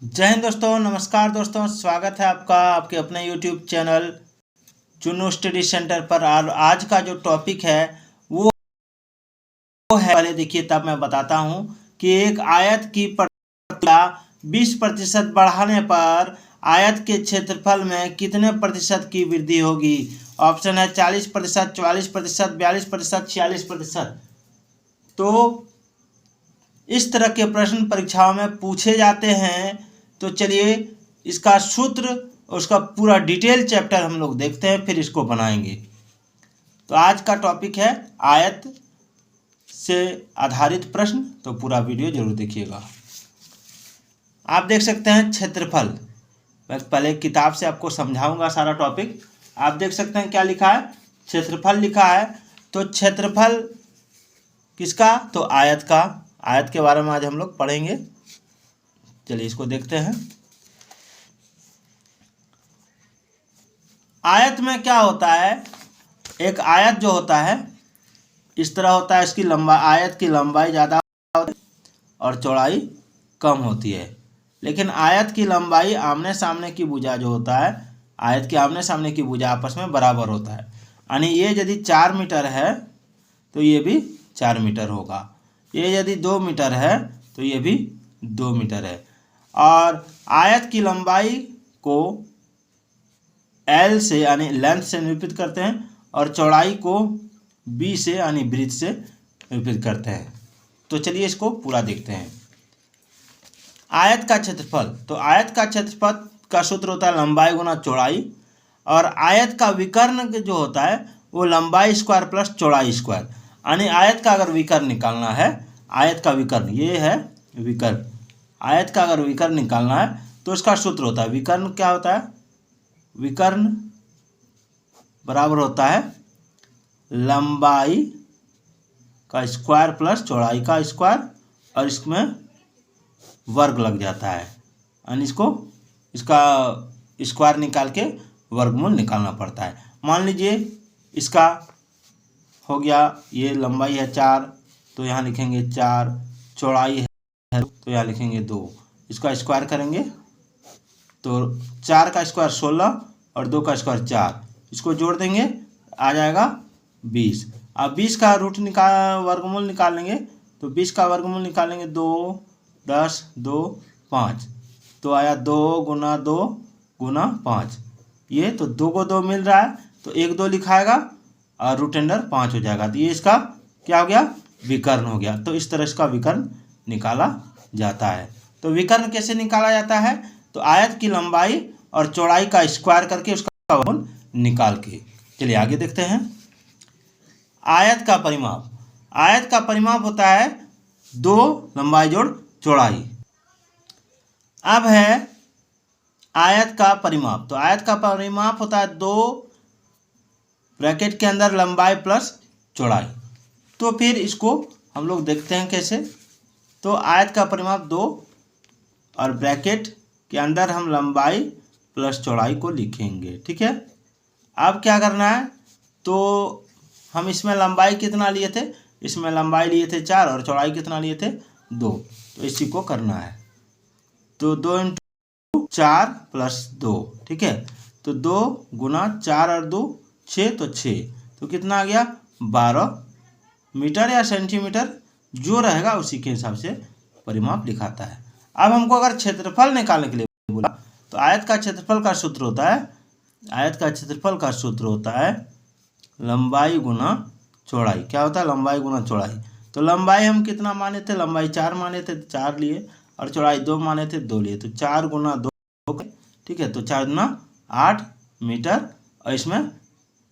जय हिंद दोस्तों, नमस्कार दोस्तों। स्वागत है आपका आपके अपने YouTube channel Chunnu study centre पर। और आज का जो टॉपिक है वो है, पहले देखिए तब मैं बताता हूँ कि एक आयत की प्रतिक्रिया 20% बढ़ाने पर आयत के क्षेत्रफल में कितने प्रतिशत की वृद्धि होगी। ऑप्शन है 40%, 44%, 42%, 46%। तो इस तरह के प्रश्न परीक्षाओं में पूछे जाते हैं। तो चलिए इसका सूत्र, उसका पूरा डिटेल चैप्टर हम लोग देखते हैं, फिर इसको बनाएंगे। तो आज का टॉपिक है आयत से आधारित प्रश्न, तो पूरा वीडियो जरूर देखिएगा। आप देख सकते हैं क्षेत्रफल। मैं पहले किताब से आपको समझाऊंगा सारा टॉपिक। आप देख सकते हैं क्या लिखा है, क्षेत्रफल लिखा है। तो क्षेत्रफल किसका, तो आयत का। आयत के बारे में आज हम लोग पढ़ेंगे। चलिए इसको देखते हैं। आयत में क्या होता है, एक आयत जो होता है इस तरह होता है। इसकी लंबाई, आयत की लंबाई ज़्यादा होती है और चौड़ाई कम होती है। लेकिन आयत की लंबाई आमने सामने की भुजा जो होता है, आयत के आमने सामने की भुजा आपस में बराबर होता है। यानी ये यदि 4 मीटर है तो ये भी 4 मीटर होगा। ये यदि 2 मीटर है तो ये भी 2 मीटर है। और आयत की लंबाई को एल से यानी लेंथ से निरूपित करते हैं और चौड़ाई को बी से यानी ब्रीथ से निरूपित करते हैं। तो चलिए इसको पूरा देखते हैं। आयत का क्षेत्रफल, तो आयत का क्षेत्रफल का सूत्र होता है लंबाई गुना चौड़ाई। और आयत का विकर्ण जो होता है वो लंबाई स्क्वायर प्लस चौड़ाई स्क्वायर। यानी आयत का अगर विकर्ण निकालना है, आयत का विकर्ण ये है विकर्ण, आयत का अगर विकर्ण निकालना है तो इसका सूत्र होता है, विकर्ण क्या होता है, विकर्ण बराबर होता है लंबाई का स्क्वायर प्लस चौड़ाई का स्क्वायर, और इसमें वर्ग लग जाता है। यानी इसको इसका स्क्वायर निकाल के वर्गमूल निकालना पड़ता है। मान लीजिए इसका हो गया, ये लंबाई है 4 तो यहाँ लिखेंगे 4, चौड़ाई है तो यहाँ लिखेंगे 2। इसका स्क्वायर करेंगे तो 4 का स्क्वायर 16 और 2 का स्क्वायर 4, इसको जोड़ देंगे आ जाएगा 20। अब 20 का रूट वर्गमूल निकालेंगे तो 20 का वर्गमूल निकालेंगे 2, 10, 2, 5, तो आया 2 गुना 2 गुना 5। ये तो 2 को 2 मिल रहा है तो 1 2 लिखाएगा और रूट अंडर 5 हो जाएगा। तो ये इसका क्या हो गया, विकर्ण हो गया। तो इस तरह इसका विकर्ण निकाला जाता है। तो विकर्ण कैसे निकाला जाता है, तो आयत की लंबाई और चौड़ाई का स्क्वायर करके उसका वर्गमूल निकाल के। चलिए आगे देखते हैं। आयत का परिमाप, आयत का परिमाप होता है 2 लंबाई जोड़ चौड़ाई। अब है आयत का परिमाप, तो आयत का परिमाप होता है 2 ब्रैकेट के अंदर लंबाई प्लस चौड़ाई। तो फिर इसको हम लोग देखते हैं कैसे। तो आयत का परिमाप 2 और ब्रैकेट के अंदर हम लंबाई प्लस चौड़ाई को लिखेंगे, ठीक है। अब क्या करना है, तो हम इसमें लंबाई कितना लिए थे, इसमें लंबाई लिए थे 4 और चौड़ाई कितना लिए थे 2, तो इसी को करना है। तो 2 × 4 + 2, ठीक है। तो 2 गुना 4 और 2 6, तो 6, तो कितना आ गया 12 मीटर या सेंटीमीटर, जो रहेगा उसी के हिसाब से परिमाप लिखाता है। अब हमको अगर क्षेत्रफल निकालने के लिए बोला तो आयत का क्षेत्रफल का सूत्र होता है, आयत का क्षेत्रफल का सूत्र होता है लंबाई गुना चौड़ाई। क्या होता है, लंबाई गुना चौड़ाई। तो लंबाई हम कितना माने थे, लंबाई 4 माने थे, 4 लिए, और चौड़ाई 2 माने थे, 2 लिए। तो 4 गुना 2, ठीक है। तो 4 गुना 8 मीटर, और इसमें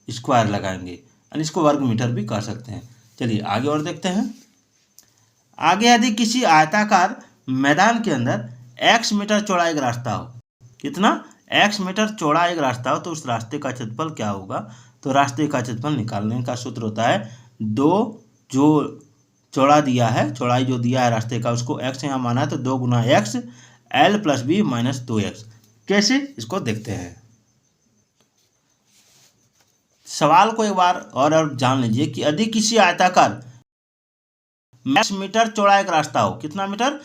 स्क्वायर लगाएंगे और इसको वर्ग मीटर भी कर सकते हैं। चलिए आगे और देखते हैं। आगे यदि किसी आयताकार मैदान के अंदर x मीटर चौड़ा एक रास्ता हो, कितना x मीटर चौड़ा एक रास्ता हो, तो उस रास्ते का क्षेत्रफल क्या होगा। तो रास्ते का क्षेत्रफल निकालने का सूत्र होता है 2 जो चौड़ा दिया है, चौड़ाई जो दिया है रास्ते का, उसको x यहाँ माना है तो 2 गुना x l + b - 2x। कैसे, इसको देखते हैं। सवाल को एक बार और जान लीजिए कि यदि किसी आयताकार x मीटर चौड़ा एक रास्ता हो, कितना मीटर,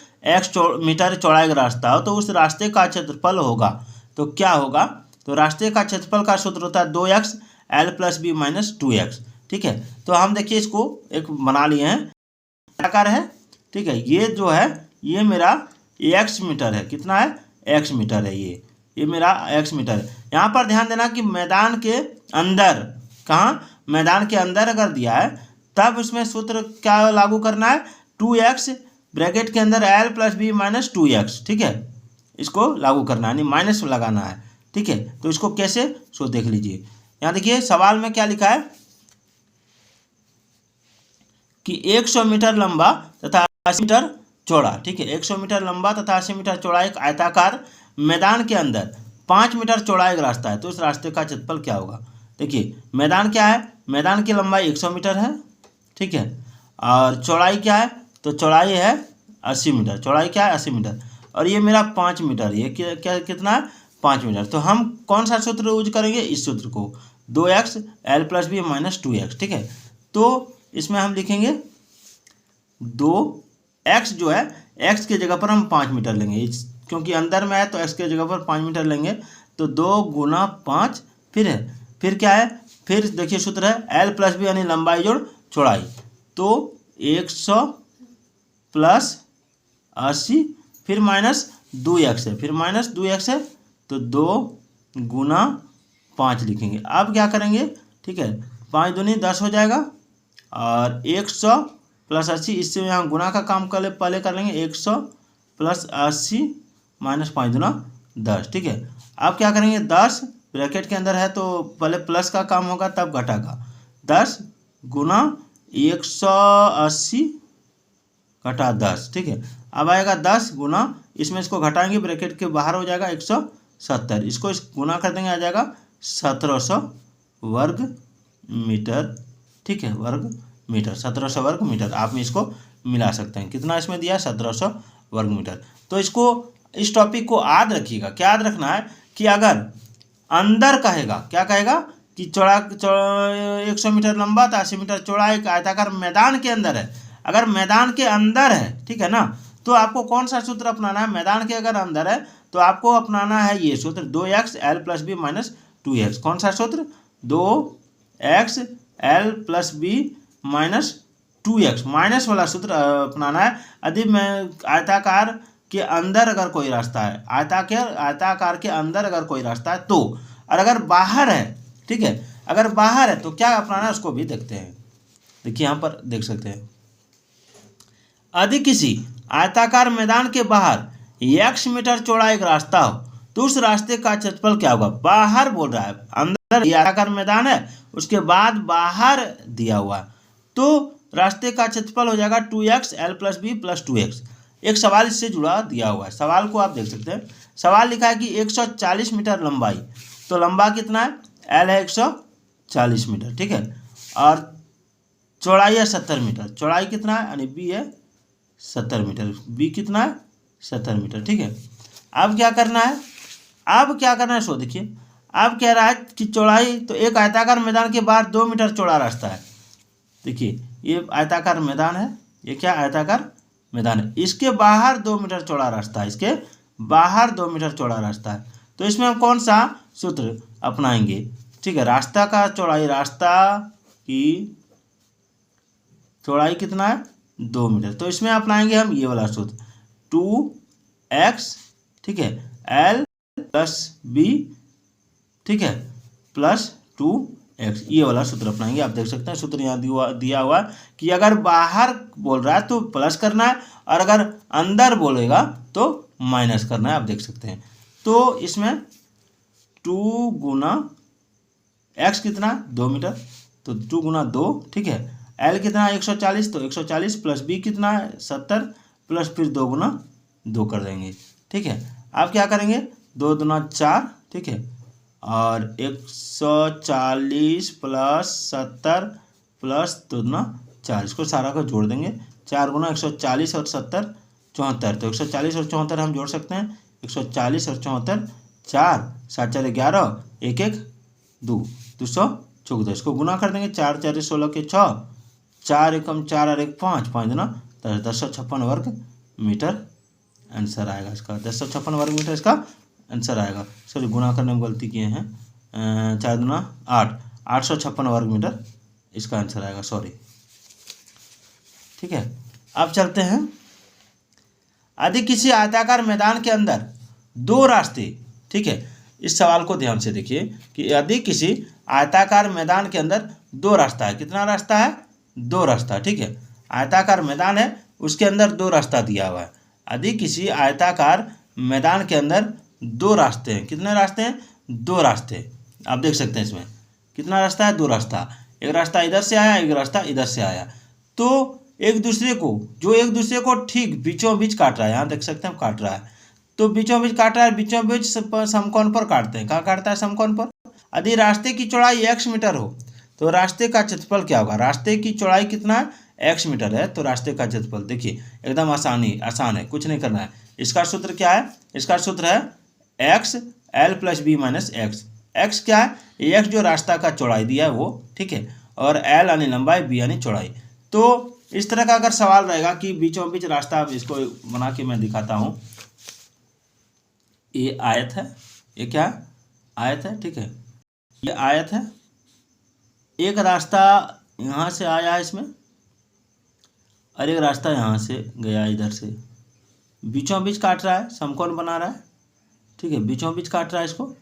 मीटर चौड़ा एक रास्ता हो, तो उस रास्ते का क्षेत्रफल होगा, तो क्या होगा, तो रास्ते का क्षेत्रफल का सूत्र होता है 2x l plus b minus 2x। ठीक है, तो हम देखिए इसको एक बना लिए हैं, आकार है। ठीक है, ये जो है ये मेरा x मीटर है, कितना है, x मीटर है, ये मेरा x मीटर है। यहाँ पर ध्यान देना कि मैदान के अंदर, कहाँ, मैदान के अंदर अगर दिया है तब उसमें सूत्र क्या लागू करना है, 2x ब्रैकेट के अंदर l plus b minus 2x। ठीक है, इसको लागू करना है, यानी माइनस लगाना है। ठीक है, तो इसको कैसे, सो देख लीजिए। यहाँ देखिए सवाल में क्या लिखा है कि 100 मीटर लंबा तथा 80 मीटर चौड़ा। ठीक है, 100 मीटर लंबा तथा 80 मीटर चौड़ा एक आयताकार मैदान के अंदर 5 मीटर चौड़ा एक रास्ता है, तो इस रास्ते का क्षेत्रफल क्या होगा। देखिए मैदान क्या है, मैदान की लंबाई 100 मीटर है। ठीक है, और चौड़ाई क्या है, तो चौड़ाई है 80 मीटर, चौड़ाई क्या है 80 मीटर, और ये मेरा 5 मीटर, ये क्या कितना है 5 मीटर। तो हम कौन सा सूत्र यूज करेंगे, इस सूत्र को, 2x l plus b minus 2x। ठीक है, तो इसमें हम लिखेंगे 2x जो है, x की जगह पर हम 5 मीटर लेंगे, क्योंकि अंदर में है तो x की जगह पर 5 मीटर लेंगे, तो 2 गुना 5, फिर क्या है, फिर देखिए सूत्र है l प्लस बी यानी लंबाई जोड़ चौड़ाई, तो 100 प्लस 80 फिर माइनस 2x है, फिर माइनस 2x है, तो 2 गुना 5 लिखेंगे। अब क्या करेंगे, ठीक है, 5 दूनी 10 हो जाएगा, और 100 प्लस 80, इससे यहाँ गुना का काम पहले कर लेंगे, 100 प्लस 80 माइनस 5 दूना 10। ठीक है, अब क्या करेंगे, 10 ब्रैकेट के अंदर है तो पहले प्लस का काम होगा तब घटागा, 10 गुना 180 घटा 10। ठीक है, अब आएगा 10 गुना, इसमें इसको घटाएंगे, ब्रैकेट के बाहर हो जाएगा 170, इसको गुना कर देंगे, आ जाएगा 1700 वर्ग मीटर। ठीक है, वर्ग मीटर, 1700 वर्ग मीटर, आप में इसको मिला सकते हैं, कितना इसमें दिया 1700 वर्ग मीटर। तो इसको, इस टॉपिक को याद रखिएगा, क्या याद रखना है कि अगर अंदर कहेगा, क्या कहेगा कि 100 मीटर लंबा था 80 मीटर चौड़ा एक आयताकार मैदान के अंदर है, अगर मैदान के अंदर है, ठीक है ना, तो आपको कौन सा सूत्र अपनाना है, मैदान के अगर अंदर है तो आपको अपनाना है ये सूत्र 2x l plus b minus 2x। कौन सा सूत्र, 2x l plus b minus 2x, minus वाला सूत्र अपनाना है। यदि मैं आयताकार के अंदर अगर कोई रास्ता है, आयताकार के अंदर अगर कोई रास्ता है तो, और अगर बाहर है, ठीक है, अगर बाहर है तो क्या अपनाना है उसको भी देखते हैं। देखिए यहाँ पर देख सकते हैं, यदि किसी आयताकार मैदान के बाहर x मीटर चौड़ा एक रास्ता हो तो उस रास्ते का क्षेत्रफल क्या होगा। बाहर बोल रहा है, अंदर आयताकार मैदान है, उसके बाद बाहर दिया हुआ है, तो रास्ते का क्षेत्रफल हो जाएगा 2x l plus B plus 2x। एक सवाल इससे जुड़ा दिया हुआ है, सवाल को आप देख सकते हैं। सवाल लिखा है कि 140 मीटर लंबाई, तो लंबा कितना है, l है 140 मीटर, ठीक है, और चौड़ाई है 70 मीटर, चौड़ाई कितना है यानी b है 70 मीटर, b कितना है 70 मीटर। ठीक है, अब क्या करना है, अब क्या करना है सो देखिए, अब कह रहा है कि चौड़ाई, तो एक आयताकार मैदान के बाहर 2 मीटर चौड़ा रास्ता है। देखिए ये आयताकार मैदान है, ये क्या आयताकार मैदान है, इसके बाहर 2 मीटर चौड़ा रास्ता है, इसके बाहर 2 मीटर चौड़ा रास्ता है, तो इसमें हम कौन सा सूत्र अपनाएंगे। ठीक है, रास्ता का चौड़ाई, रास्ता की चौड़ाई कितना है 2 मीटर, तो इसमें अपनाएंगे हम ये वाला सूत्र 2x, ठीक है, l प्लस b, ठीक है, प्लस 2x, ये वाला सूत्र अपनाएंगे। आप देख सकते हैं सूत्र यहाँ दिया हुआ कि अगर बाहर बोल रहा है तो प्लस करना है, और अगर अंदर बोलेगा तो माइनस करना है, आप देख सकते हैं। तो इसमें 2 गुना x कितना 2 मीटर, तो 2 गुना 2, ठीक है, l कितना 140, तो 140 प्लस b कितना है 70, प्लस फिर 2 गुना 2 कर देंगे। ठीक है, आप क्या करेंगे 2 दूना 4, ठीक है, और 140 प्लस 70 प्लस 2 दूना 4, इसको सारा को जोड़ देंगे, 4 गुना 140 और 70 74, तो 140 और 74 हम जोड़ सकते हैं, 140 और 74, 4 7 4 11, 1 1 2 214, इसको गुना कर देंगे, 4 4 16 के 6, 4 एकम 4 और 1 5, 5 दूना तो 1056 वर्ग मीटर आंसर आएगा इसका। 1056 वर्ग मीटर इसका आंसर आएगा। सॉरी, गुणा करने में गलती किए हैं। 4 दूना 8, 856 वर्ग मीटर इसका आंसर आएगा। सॉरी, ठीक है। अब चलते हैं। यदि किसी आयताकार मैदान के अंदर दो रास्ते, ठीक है, इस सवाल को ध्यान से देखिए कि यदि किसी आयताकार मैदान के अंदर दो रास्ता है, कितना रास्ता है? दो रास्ता, ठीक है। आयताकार मैदान है, उसके अंदर दो रास्ता दिया हुआ है। यदि किसी आयताकार मैदान के अंदर दो रास्ते हैं, कितने रास्ते हैं? दो रास्ते। आप देख सकते हैं इसमें कितना रास्ता है? दो रास्ता। एक रास्ता इधर से आया, एक रास्ता इधर से आया। तो एक दूसरे को ठीक बीचों बीच काट रहा है। यहाँ देख सकते हैं काट रहा है। तो बीचों बीच काट रहा है, बीचों बीच समकोण पर काटते हैं। कहाँ काटता है? समकोण पर। यदि रास्ते की चौड़ाई x मीटर हो तो रास्ते का क्षेत्रफल क्या होगा? रास्ते की चौड़ाई कितना है? x मीटर है, तो रास्ते का क्षेत्रफल देखिए एकदम आसान है, कुछ नहीं करना है। इसका सूत्र क्या है? इसका सूत्र है x l plus b minus x. X क्या है? x जो रास्ता का चौड़ाई दिया है वो, ठीक है, और l यानी लंबाई, b यानी चौड़ाई। तो इस तरह का अगर सवाल रहेगा कि बीचों बीच रास्ता, इसको बना के मैं दिखाता हूँ। ये आयत है, ये क्या है? आयत है, ठीक है। ये आयत है, एक रास्ता यहाँ से आया है इसमें, और एक रास्ता यहाँ से गया इधर से। बीचों बीच काट रहा है, समकोण बना रहा है, ठीक है, बीचों बीच काट रहा है इसको।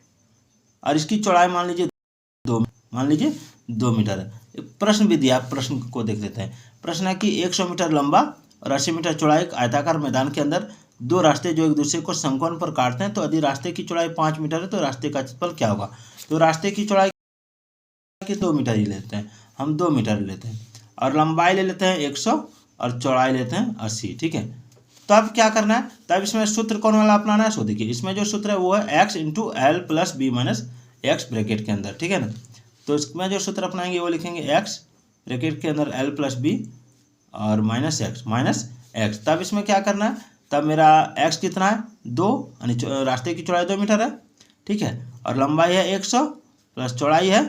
और इसकी चौड़ाई मान लीजिए 2 मीटर है। एक प्रश्न भी दिया, प्रश्न को देख लेते हैं। प्रश्न है कि 100 मीटर लंबा और 80 मीटर चौड़ाई एक आयताकार मैदान के अंदर दो रास्ते जो एक दूसरे को समकोण पर काटते हैं, तो यदि रास्ते की चौड़ाई 5 मीटर है तो रास्ते का क्षेत्रफल क्या होगा? तो रास्ते की चौड़ाई 2 मीटर ही लेते हैं, हम 2 मीटर लेते हैं, और लंबाई ले लेते हैं 100 और चौड़ाई लेते हैं 80, ठीक है। तो अब क्या करना है? तब इसमें सूत्र कौन वाला अपनाना है? सो देखिए, इसमें जो सूत्र है वो है x into l plus b minus x bracket के अंदर, ठीक है ना। तो इसमें जो सूत्र अपनाएंगे वो लिखेंगे x ब्रैकेट के अंदर l प्लस बी और माइनस एक्स। तब इसमें क्या करना है? तब मेरा x कितना है? 2, यानी रास्ते की चौड़ाई 2 मीटर है, ठीक है, और लंबाई है 100 प्लस चौड़ाई है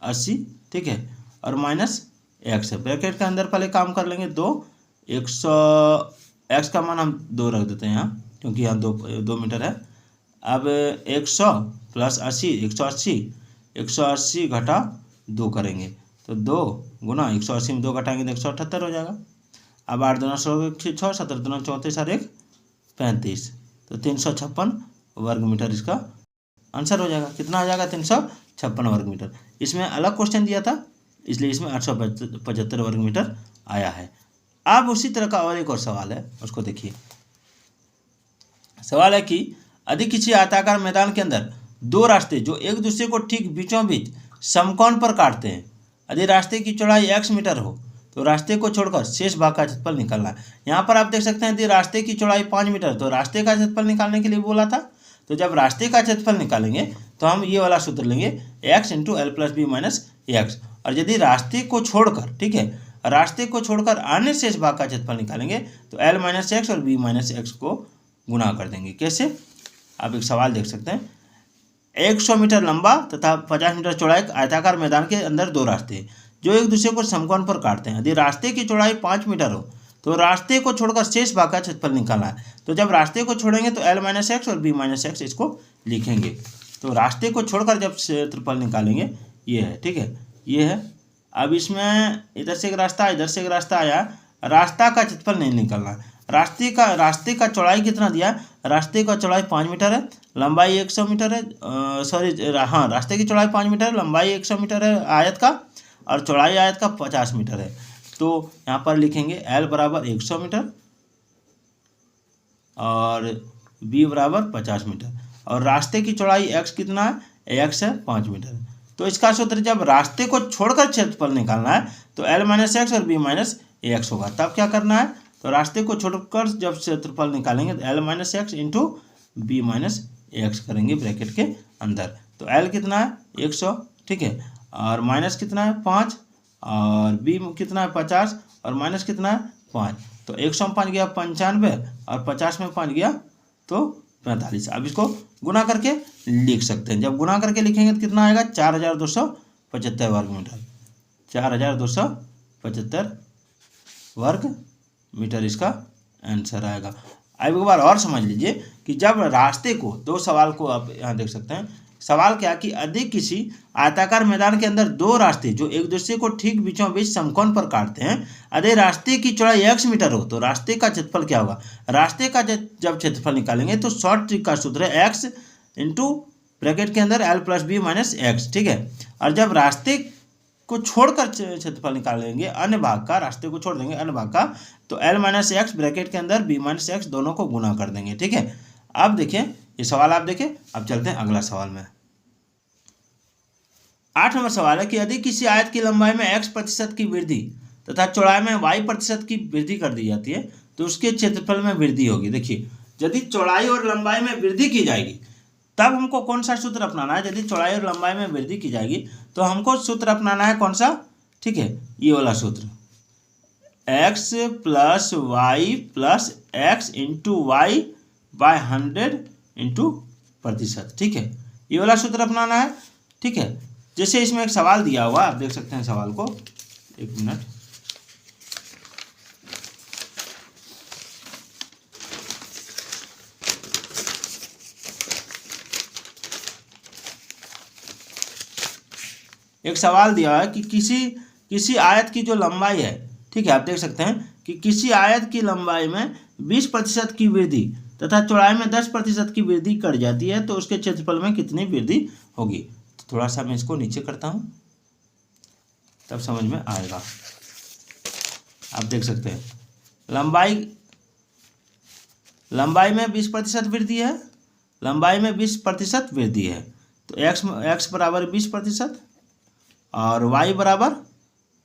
80, ठीक है, और माइनस एक्स है। ब्रैकेट के अंदर पहले काम कर लेंगे 2, 100 एक्स का मान हम 2 रख देते हैं यहाँ, क्योंकि यहाँ 2 मीटर है। अब 100 प्लस 80, 180 घटा 2 करेंगे, तो 2 गुना 180 में 2 घटाएंगे तो 178 हो जाएगा। अब 8 दूना 6, 17 दूना 34 और 1 35, तो 356 वर्ग मीटर इसका आंसर हो जाएगा। कितना हो जाएगा? 356 वर्ग मीटर। इसमें अलग क्वेश्चन दिया था, इसलिए इसमें 875 वर्ग मीटर आया है। अब उसी तरह का और एक और सवाल है, उसको देखिए। सवाल है कि यदि किसी आयताकार मैदान के अंदर दो रास्ते जो एक दूसरे को ठीक बीचों बीच समकोण पर काटते हैं, यदि रास्ते की चौड़ाई x मीटर हो तो रास्ते को छोड़कर शेष भाग का क्षेत्रफल निकालना है। यहाँ पर आप देख सकते हैं यदि रास्ते की चौड़ाई 5 मीटर, तो रास्ते का क्षेत्रफल निकालने के लिए बोला था। तो जब रास्ते का क्षेत्रफल निकालेंगे तो हम ये वाला सूत्र लेंगे x into l plus b minus x. और यदि रास्ते को छोड़कर, ठीक है, रास्ते को छोड़कर अन्य शेष भाग का क्षेत्रफल निकालेंगे तो l माइनस एक्स और b माइनस एक्स को गुणा कर देंगे। कैसे? आप एक सवाल देख सकते हैं। 100 मीटर लंबा तथा 50 मीटर चौड़ाई आयताकार मैदान के अंदर दो रास्ते हैं जो एक दूसरे को समकोण पर काटते हैं। यदि रास्ते की चौड़ाई 5 मीटर हो तो रास्ते को छोड़कर शेष भाग का क्षेत्रफल निकालना है। तो जब रास्ते को छोड़ेंगे तो l माइनस एक्स और b माइनस एक्स इसको लिखेंगे। तो रास्ते को छोड़कर जब क्षेत्रफल निकालेंगे, ये है, ठीक है, ये है। अब इसमें इधर से एक रास्ता, इधर से एक रास्ता आया, रास्ता का क्षेत्रफल नहीं निकालना है। रास्ते का चौड़ाई कितना दिया? रास्ते का चौड़ाई 5 मीटर है, लंबाई 100 मीटर है। हाँ, रास्ते की चौड़ाई 5 मीटर है, लंबाई 100 मीटर है आयत का, और चौड़ाई आयत का 50 मीटर है। तो यहाँ पर लिखेंगे l बराबर 100 मीटर और b बराबर 50 मीटर, और रास्ते की चौड़ाई x कितना है? x है 5 मीटर। तो इसका सूत्र जब रास्ते को छोड़कर क्षेत्रफल निकालना है तो l माइनस एक्स और b माइनस एक्स होगा। तब क्या करना है? तो रास्ते को छोड़कर जब क्षेत्रफल निकालेंगे तो l minus x into b minus x करेंगे ब्रैकेट के अंदर। तो l कितना है? 100, ठीक है, और माइनस कितना है? 5, और b कितना है? 50, और माइनस कितना है? 5। तो 100 में 5 गया 95, और 50 में 5 गया तो 45। अब इसको गुना करके लिख सकते हैं। जब गुना करके लिखेंगे तो कितना आएगा? 4275 वर्ग मीटर, 4275 वर्ग मीटर इसका आंसर आएगा। अब एक बार और समझ लीजिए कि जब रास्ते को, दो सवाल को आप यहाँ देख सकते हैं। सवाल क्या कि यदि किसी आयताकार मैदान के अंदर दो रास्ते जो एक दूसरे को ठीक बीचों बीच समकोण पर काटते हैं, यदि रास्ते की चौड़ाई x मीटर हो तो रास्ते का क्षेत्रफल क्या होगा। रास्ते का जब क्षेत्रफल निकालेंगे तो शॉर्ट ट्रिक का सूत्र है x इंटू ब्रैकेट के अंदर l plus b minus x, ठीक है। और जब रास्ते को छोड़कर क्षेत्रफल निकालेंगे, अन्य भाग का, रास्ते को छोड़ देंगे अन्य भाग का, तो l माइनस एक्स ब्रैकेट के अंदर b माइनस एक्स दोनों को गुना कर देंगे, ठीक है। अब देखिए ये सवाल आप देखें। अब चलते हैं अगला सवाल में। 8 नंबर सवाल है कि यदि किसी आयत की लंबाई में x% की वृद्धि तथा चौड़ाई में y% की वृद्धि कर दी जाती है तो उसके क्षेत्रफल में वृद्धि होगी। देखिए यदि चौड़ाई और लंबाई में वृद्धि की जाएगी तब हमको कौन सा सूत्र अपनाना है। यदि चौड़ाई और लंबाई में वृद्धि की जाएगी तो हमको सूत्र अपनाना है कौन सा, ठीक है, ये वाला सूत्र, x plus y plus x into y by 100 into प्रतिशत, ठीक है, ये वाला सूत्र अपनाना है, ठीक है। जैसे इसमें एक सवाल दिया हुआ, आप देख सकते हैं सवाल को, एक मिनट। एक सवाल दिया है कि किसी आयत की जो लंबाई है, ठीक है, आप देख सकते हैं कि किसी आयत की लंबाई में 20% की वृद्धि तथा चौड़ाई में 10% की वृद्धि कर जाती है तो उसके क्षेत्रफल में कितनी वृद्धि होगी। तो थोड़ा सा मैं इसको नीचे करता हूं तब समझ में आएगा। आप देख सकते हैं लंबाई में 20% वृद्धि है, लंबाई में 20% वृद्धि है, तो x बराबर 20% और y बराबर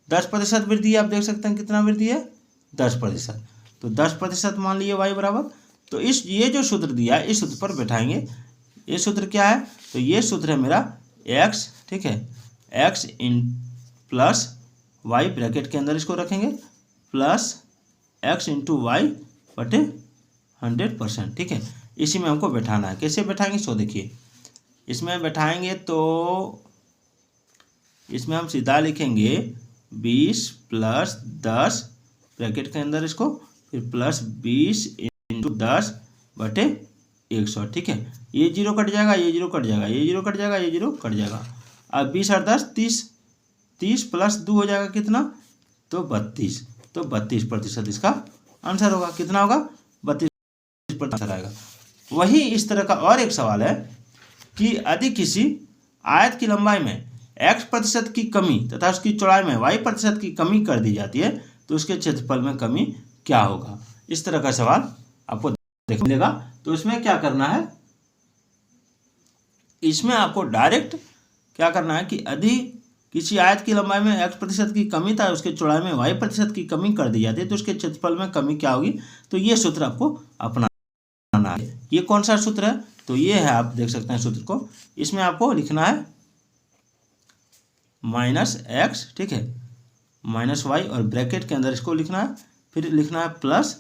10% वृद्धि है। आप देख सकते हैं कितना वृद्धि है, 10%, तो 10% मान लिए y बराबर। तो ये जो सूत्र दिया है इस सूत्र पर बैठाएंगे। ये सूत्र क्या है, तो ये सूत्र है मेरा x, ठीक है, x in plus y bracket के अंदर इसको रखेंगे प्लस x इंटू वाई बटे 100%, ठीक है। इसी में हमको बैठाना है। कैसे बैठाएंगे सो देखिए, इसमें बैठाएंगे तो इसमें हम सीधा लिखेंगे 20 प्लस 10 ब्रैकेट के अंदर इसको, फिर प्लस 20 इंटू 10 बटे 100, ठीक है। ये जीरो कट जाएगा, ये जीरो कट जाएगा, ये जीरो कट जाएगा, ये जीरो कट जाएगा। अब 20 और 10 30 प्लस 2 हो जाएगा कितना, तो 32, तो 32% इसका आंसर होगा। कितना होगा, 32% आंसर आएगा। वही इस तरह का और एक सवाल है कि यदि किसी आयत की लंबाई में x% की कमी तथा उसकी चौड़ाई में y% की कमी कर दी जाती है तो उसके क्षेत्रफल में कमी क्या होगा। इस तरह का सवाल आपको देखने मिलेगा। तो इसमें क्या करना है, इसमें आपको डायरेक्ट क्या करना है कि यदि किसी आयत की लंबाई में x% की कमी था उसके चौड़ाई में y% की कमी कर दी जाती है तो उसके क्षेत्रफल में कमी क्या होगी। तो ये सूत्र आपको अपनाना है। ये कौन सा सूत्र है, तो ये है, आप देख सकते हैं सूत्र को। इसमें आपको लिखना है -x, ठीक है, -y और ब्रैकेट के अंदर इसको लिखना है, फिर लिखना है plus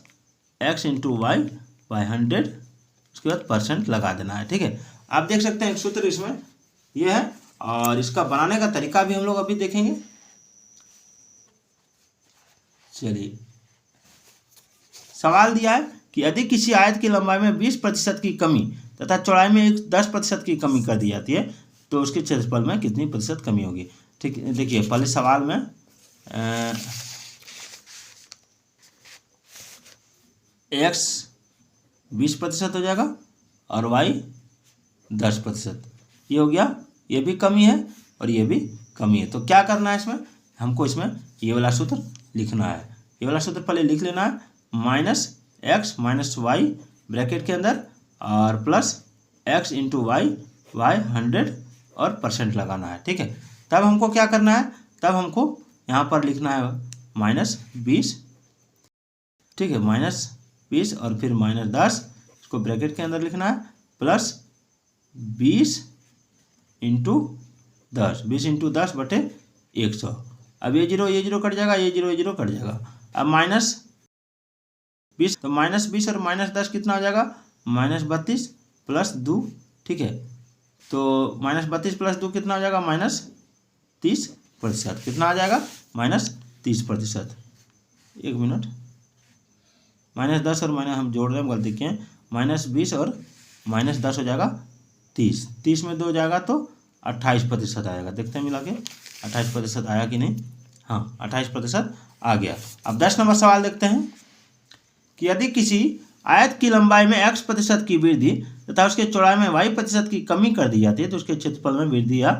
x into y by 100, उसके बाद % लगा देना है, ठीक है। आप देख सकते हैं एक सूत्र इसमें ये है और इसका बनाने का तरीका भी हम लोग अभी देखेंगे। चलिए, सवाल दिया है कि यदि किसी आयत की लंबाई में 20% की कमी तथा चौड़ाई में 10% की कमी कर दी जाती है तो उसके क्षेत्रफल में कितनी प्रतिशत कमी होगी। ठीक है, देखिए पहले सवाल में x 20% हो जाएगा और y 10%, ये हो गया, ये भी कमी है और ये भी कमी है। तो क्या करना है इसमें, हमको इसमें ये वाला सूत्र लिखना है। ये वाला सूत्र पहले लिख लेना है, -x माइनस वाई ब्रैकेट के अंदर और प्लस x इंटू वाई 100 और % लगाना है, ठीक है। तब हमको क्या करना है, तब हमको यहाँ पर लिखना है -20, ठीक है, -20 और फिर -10, इसको ब्रैकेट के अंदर लिखना है प्लस 20 इंटू 10, 20 इंटू 10 बटे 100। अब ये जीरो कट जाएगा, ये जीरो कट जाएगा। अब -20, तो -20 और -10 कितना हो जाएगा, -32 प्लस 2, ठीक है। तो -32 प्लस 2 कितना हो जाएगा, -30%। कितना आ जाएगा, -30%। एक मिनट, -10 और माइनस हम जोड़ रहे हैं, गलती किए हैं, -20 और -10 हो जाएगा 30। 30 में 2 जाएगा तो 28% आएगा। देखते हैं मिला के 28% आया कि नहीं। हाँ, 28% आ गया। अब 10 नंबर सवाल देखते हैं कि यदि किसी आयत की लंबाई में x% की वृद्धि तथा उसके चौड़ाई में y% की कमी कर दी जाती है तो उसके क्षेत्रफल में वृद्धि या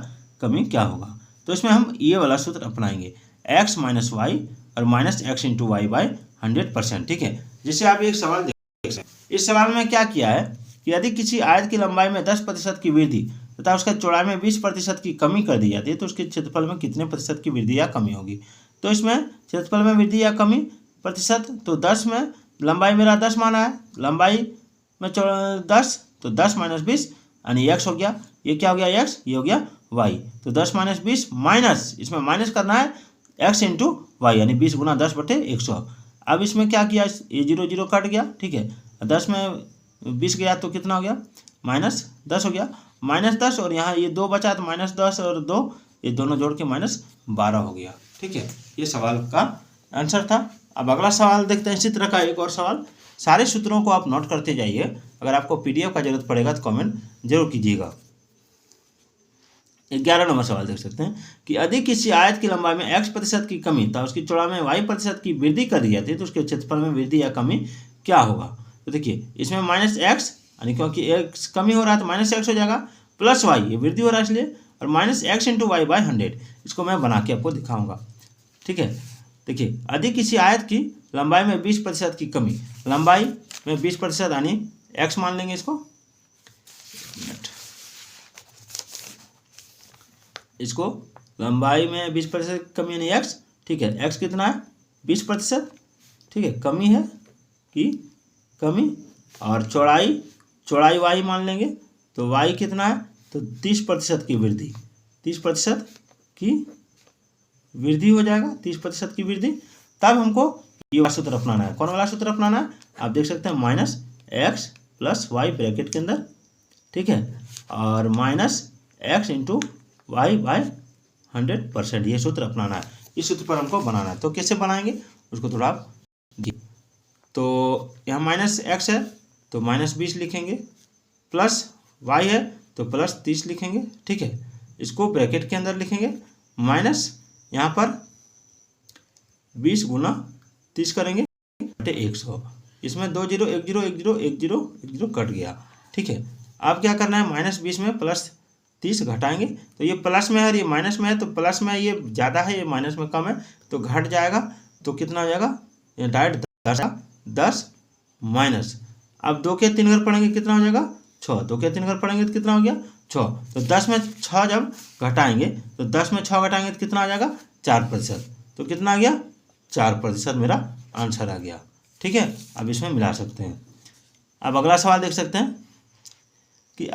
कमी क्या होगा। तो इसमें हम ये वाला सूत्र अपनाएंगे, x - y और -x × y बाई 100%। ठीक है, जिससे आप एक सवाल देख सकते हैं। इस सवाल में क्या किया है कि यदि किसी आयत की लंबाई में 10% की वृद्धि तथा उसके चौड़ाई में 20% की कमी कर दी जाती है तो उसके क्षेत्रफल में कितने प्रतिशत की वृद्धि या कमी होगी। तो इसमें क्षेत्रफल में वृद्धि या कमी प्रतिशत, तो 10 में लंबाई मेरा 10 माना है, लंबाई में 10 तो 10 - 20 यानी x हो गया। ये क्या हो गया x, ये हो गया y। तो 10 - 20 माइनस, इसमें माइनस करना है x × y यानी 20 × 10/100। अब इसमें क्या किया, ये 0 0 कट गया। ठीक है, 10 में 20 गया तो कितना हो गया, -10 हो गया। -10 और यहाँ ये 2 बचा तो -10 और 2 ये दोनों जोड़ के -12 हो गया। ठीक है, ये सवाल का आंसर था। अब अगला सवाल देखते हैं, इसी तरह का एक और सवाल। सारे सूत्रों को आप नोट करते जाइए। अगर आपको PDF का जरूरत पड़ेगा तो कमेंट जरूर कीजिएगा। 11 नंबर सवाल देख सकते हैं कि यदि किसी आयत की लंबाई में x% की कमी तथा उसकी चौड़ाई में y% की वृद्धि कर दी जाती है तो उसके क्षेत्रफल में वृद्धि या कमी क्या होगा। तो देखिए इसमें -x यानी क्योंकि x कमी हो रहा है तो -x हो जाएगा, प्लस y ये वृद्धि हो रहा है इसलिए, और -x × y बाई 100। इसको मैं बना के आपको दिखाऊंगा। ठीक है, देखिए यदि किसी आयत की लंबाई में 20% की कमी, लंबाई में 20% यानी x मान लेंगे इसको लंबाई में 20% कमी यानी x। ठीक है, x कितना है 20%। ठीक है, कमी है कि कमी, और चौड़ाई y मान लेंगे तो y कितना है तो 30% की वृद्धि, 30% की वृद्धि हो जाएगा, 30% की वृद्धि। तब हमको ये वाला सूत्र अपनाना है। कौन वाला सूत्र अपनाना है, आप देख सकते हैं -x + y ब्रैकेट के अंदर। ठीक है, और -x × y बाई 100%, ये सूत्र अपनाना है। इस सूत्र पर हमको बनाना है। तो कैसे बनाएंगे उसको थोड़ा आप देखिए। तो यहाँ -x है तो -20 लिखेंगे, प्लस y है तो +30 लिखेंगे। ठीक है, इसको ब्रैकेट के अंदर लिखेंगे, माइनस यहाँ पर 20 × 30 करेंगे बटे 100। इसमें 2 0 1 0 1 0 1 0 1 0 कट गया। ठीक है, अब क्या करना है, -20 में +30 घटाएंगे तो ये प्लस में है और ये माइनस में है, तो प्लस में ये ज़्यादा है, ये माइनस में कम है तो घट जाएगा। तो कितना हो जाएगा, ये डायरेक्ट 10 माइनस, अब 2 के 3 घर पढ़ेंगे कितना हो जाएगा 6, 2 के 3 घर पढ़ेंगे तो कितना हो गया 6। तो 10 में 6 जब घटाएंगे तो 10 में 6 घटाएंगे तो कितना आ जाएगा 4%। तो कितना आ गया 4% मेरा आंसर आ गया। ठीक है, अब इसमें मिला सकते हैं। अब अगला सवाल देख सकते हैं कि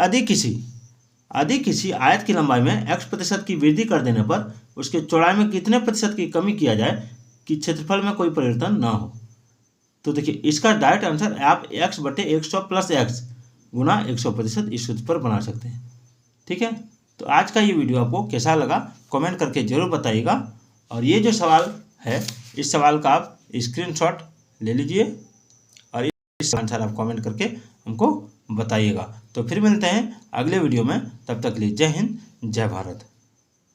यदि किसी आयत की लंबाई में x% की वृद्धि कर देने पर उसके चौड़ाई में कितने प्रतिशत की कमी किया जाए कि क्षेत्रफल में कोई परिवर्तन ना हो। तो देखिए इसका डायरेक्ट आंसर आप x/100 + x गुना 100% इस सूत्र पर बना सकते हैं। ठीक है, तो आज का ये वीडियो आपको कैसा लगा कमेंट करके ज़रूर बताइएगा। और ये जो सवाल है इस सवाल का आप स्क्रीनशॉट ले लीजिए और इस आंसर आप कमेंट करके हमको बताइएगा। तो फिर मिलते हैं अगले वीडियो में, तब तक के लिए जय हिंद जय भारत।